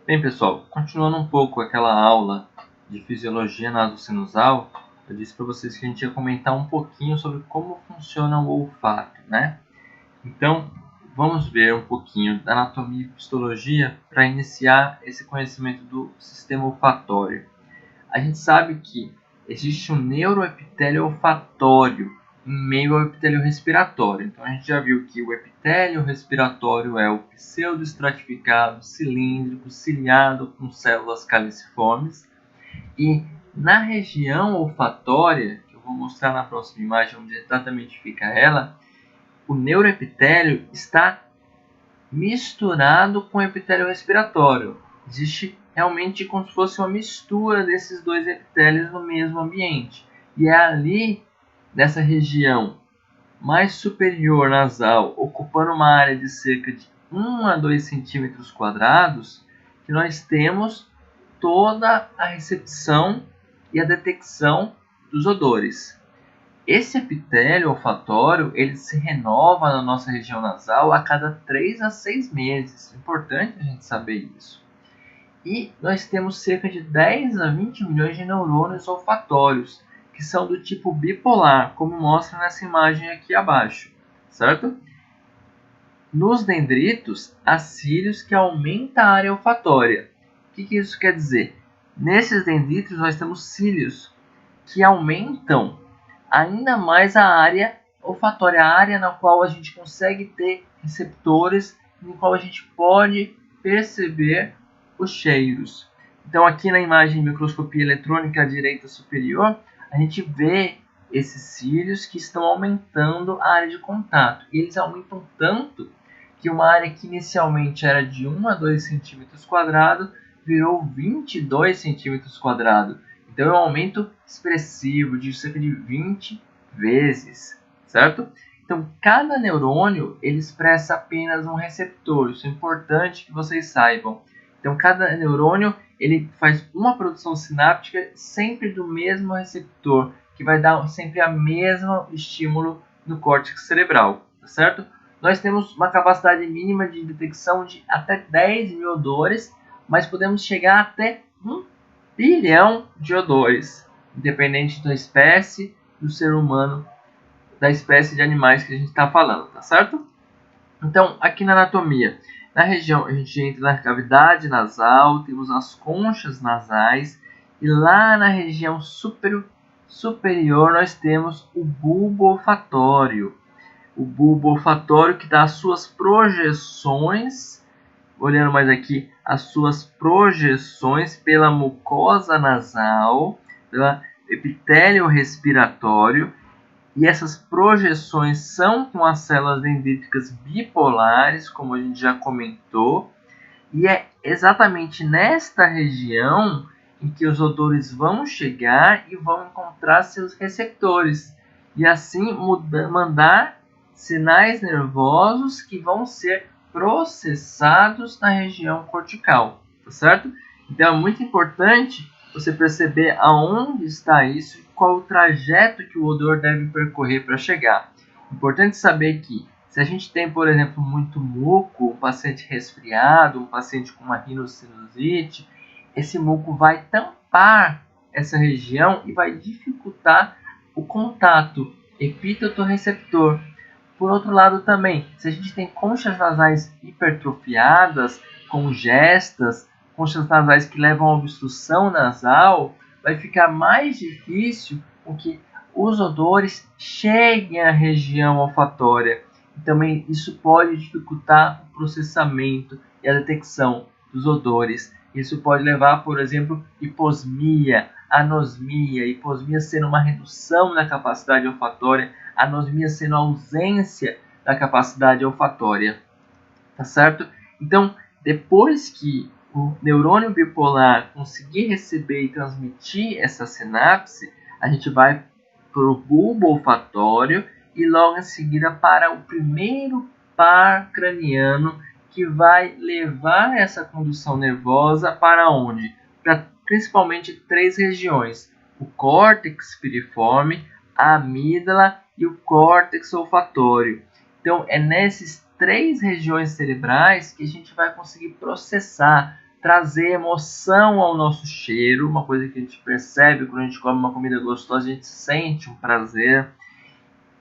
Bem, pessoal, continuando um pouco aquela aula de fisiologia nasocinusal, eu disse para vocês que a gente ia comentar um pouquinho sobre como funciona o olfato, né? Então, vamos ver um pouquinho da anatomia e histologia para iniciar esse conhecimento do sistema olfatório. A gente sabe que existe um neuroepitélio olfatório em meio ao epitélio respiratório. Então a gente já viu que o epitélio respiratório é o pseudoestratificado, cilíndrico, ciliado com células caliciformes. E na região olfatória, que eu vou mostrar na próxima imagem onde exatamente fica ela, o neuroepitélio está misturado com o epitélio respiratório. Existe realmente como se fosse uma mistura desses dois epitélios no mesmo ambiente. E é ali, nessa região mais superior nasal, ocupando uma área de cerca de 1 a 2 centímetros quadrados, que nós temos toda a recepção e a detecção dos odores. Esse epitélio olfatório, ele se renova na nossa região nasal a cada 3 a 6 meses. É importante a gente saber isso. E nós temos cerca de 10 a 20 milhões de neurônios olfatórios, que são do tipo bipolar, como mostra nessa imagem aqui abaixo, certo? Nos dendritos, há cílios que aumentam a área olfatória. O que isso quer dizer? Nesses dendritos, nós temos cílios que aumentam ainda mais a área olfatória, a área na qual a gente consegue ter receptores, no qual a gente pode perceber os cheiros. Então aqui na imagem de microscopia eletrônica à direita superior, a gente vê esses cílios que estão aumentando a área de contato. E eles aumentam tanto que uma área que inicialmente era de 1 a 2 centímetros quadrados virou 22 centímetros quadrados. Então é um aumento expressivo de cerca de 20 vezes, certo? Então cada neurônio ele expressa apenas um receptor, isso é importante que vocês saibam. Então cada neurônio ele faz uma produção sináptica sempre do mesmo receptor, que vai dar sempre a mesma estímulo no córtex cerebral, tá certo? Nós temos uma capacidade mínima de detecção de até 10 mil odores, mas podemos chegar até 1 bilhão de odores, independente da espécie do ser humano, da espécie de animais que a gente está falando, tá certo? Então, aqui na anatomia, na região, a gente entra na cavidade nasal, temos as conchas nasais, e lá na região superior nós temos o bulbo olfatório. O bulbo olfatório que dá as suas projeções, olhando mais aqui, as suas projeções pela mucosa nasal, pelo epitélio respiratório, e essas projeções são com as células dendríticas bipolares, como a gente já comentou, e é exatamente nesta região em que os odores vão chegar e vão encontrar seus receptores, e assim mandar sinais nervosos que vão ser processados na região cortical, tá certo? Então é muito importante você perceber aonde está isso e qual o trajeto que o odor deve percorrer para chegar. Importante saber que se a gente tem, por exemplo, muito muco, um paciente resfriado, um paciente com uma rinocinusite, esse muco vai tampar essa região e vai dificultar o contato epíteto-receptor. Por outro lado também, se a gente tem conchas nasais hipertrofiadas, congestas, conchas nasais que levam a obstrução nasal, vai ficar mais difícil com que os odores cheguem à região olfatória. E também isso pode dificultar o processamento e a detecção dos odores. Isso pode levar, por exemplo, hiposmia, anosmia, hiposmia sendo uma redução da capacidade olfatória, anosmia sendo a ausência da capacidade olfatória, tá certo? Então, depois que o neurônio bipolar conseguir receber e transmitir essa sinapse, a gente vai para o bulbo olfatório e logo em seguida para o primeiro par craniano que vai levar essa condução nervosa para onde? Para principalmente 3 regiões: o córtex piriforme, a amígdala e o córtex olfatório. Então é nessas 3 regiões cerebrais que a gente vai conseguir processar trazer emoção ao nosso cheiro, uma coisa que a gente percebe quando a gente come uma comida gostosa, a gente sente um prazer.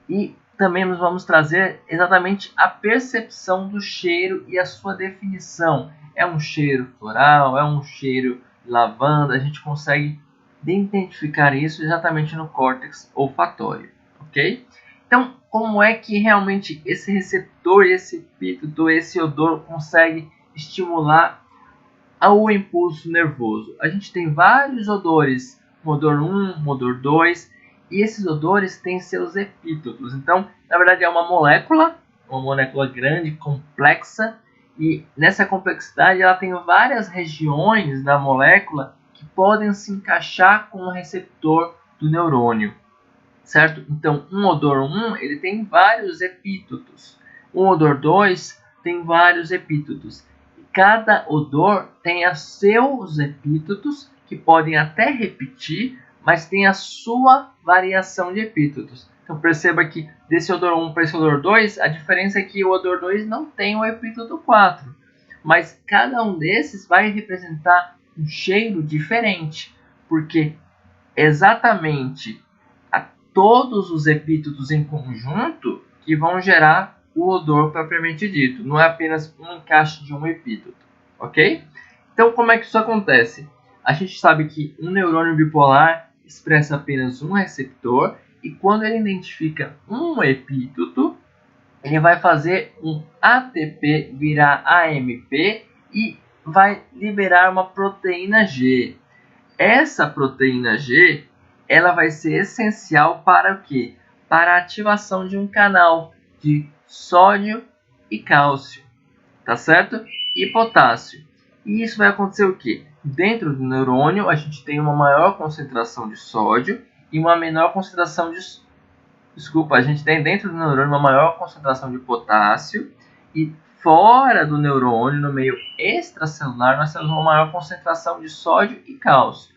E também nós vamos trazer exatamente a percepção do cheiro e a sua definição. É um cheiro floral, é um cheiro de lavanda, a gente consegue identificar isso exatamente no córtex olfatório, ok? Então, como é que realmente esse receptor, esse epíteto, esse odor consegue estimular o impulso nervoso? A gente tem vários odores, odor 1, odor 2, e esses odores têm seus epítetos. Então, na verdade, é uma molécula grande, complexa, e nessa complexidade ela tem várias regiões da molécula que podem se encaixar com o receptor do neurônio, certo? Então, um odor 1 ele tem vários epítetos, um odor 2 tem vários epítetos. Cada odor tem os seus epítetos, que podem até repetir, mas tem a sua variação de epítetos. Então perceba que desse odor 1 para esse odor 2, a diferença é que o odor 2 não tem o epíteto 4. Mas cada um desses vai representar um cheiro diferente, porque exatamente todos os epítetos em conjunto que vão gerar o odor propriamente dito. Não é apenas um encaixe de um epíteto, ok? Então como é que isso acontece? A gente sabe que um neurônio bipolar expressa apenas um receptor, e quando ele identifica um epíteto, ele vai fazer um ATP virar AMP e vai liberar uma proteína G. Essa proteína G, ela vai ser essencial para o quê? Para a ativação de um canal de sódio e cálcio, tá certo? E potássio. E isso vai acontecer o quê? Dentro do neurônio, a gente tem uma maior concentração de sódio e uma menor concentração de... a gente tem dentro do neurônio uma maior concentração de potássio, e fora do neurônio, no meio extracelular, nós temos uma maior concentração de sódio e cálcio.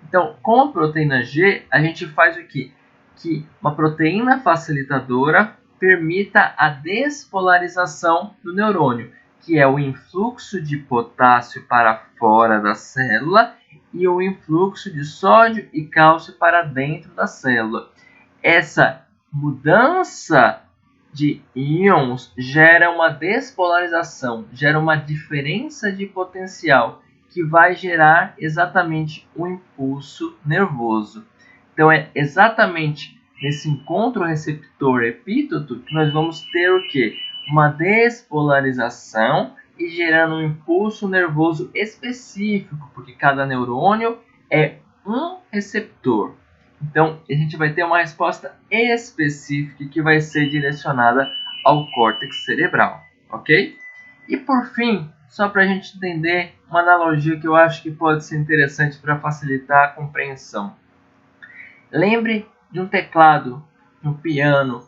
Então, com a proteína G, a gente faz o quê? Que uma proteína facilitadora permita a despolarização do neurônio, que é o influxo de potássio para fora da célula e o influxo de sódio e cálcio para dentro da célula. Essa mudança de íons gera uma despolarização, gera uma diferença de potencial, que vai gerar exatamente o impulso nervoso. Então é exatamente nesse encontro receptor-epíteto que nós vamos ter o quê? Uma despolarização e gerando um impulso nervoso específico, porque cada neurônio é um receptor. Então a gente vai ter uma resposta específica que vai ser direcionada ao córtex cerebral, ok? E por fim, só para a gente entender uma analogia que eu acho que pode ser interessante para facilitar a compreensão. Lembre de um teclado, de um piano.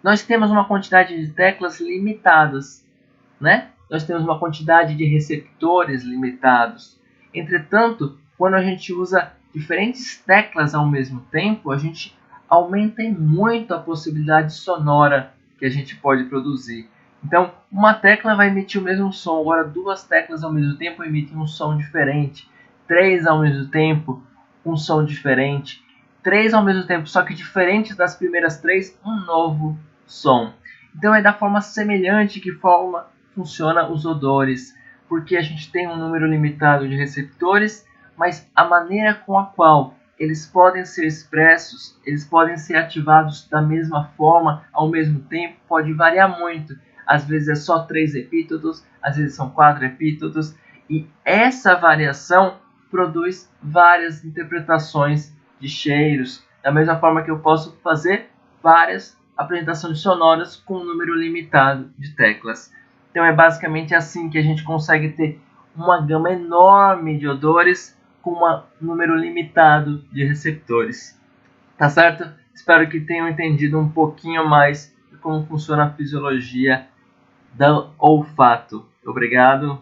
Nós temos uma quantidade de teclas limitadas, né? Nós temos uma quantidade de receptores limitados. Entretanto, quando a gente usa diferentes teclas ao mesmo tempo, a gente aumenta muito a possibilidade sonora que a gente pode produzir. Então, uma tecla vai emitir o mesmo som, agora duas teclas ao mesmo tempo emitem um som diferente, três ao mesmo tempo, um som diferente, três ao mesmo tempo, só que diferente das primeiras três, um novo som. Então é da forma semelhante que funciona os odores, porque a gente tem um número limitado de receptores, mas a maneira com a qual eles podem ser expressos, eles podem ser ativados da mesma forma, ao mesmo tempo, pode variar muito. Às vezes é só 3 epítetos, às vezes são 4 epítetos, e essa variação produz várias interpretações de cheiros, da mesma forma que eu posso fazer várias apresentações sonoras com um número limitado de teclas. Então é basicamente assim que a gente consegue ter uma gama enorme de odores com um número limitado de receptores. Tá certo? Espero que tenham entendido um pouquinho mais de como funciona a fisiologia do olfato. Obrigado.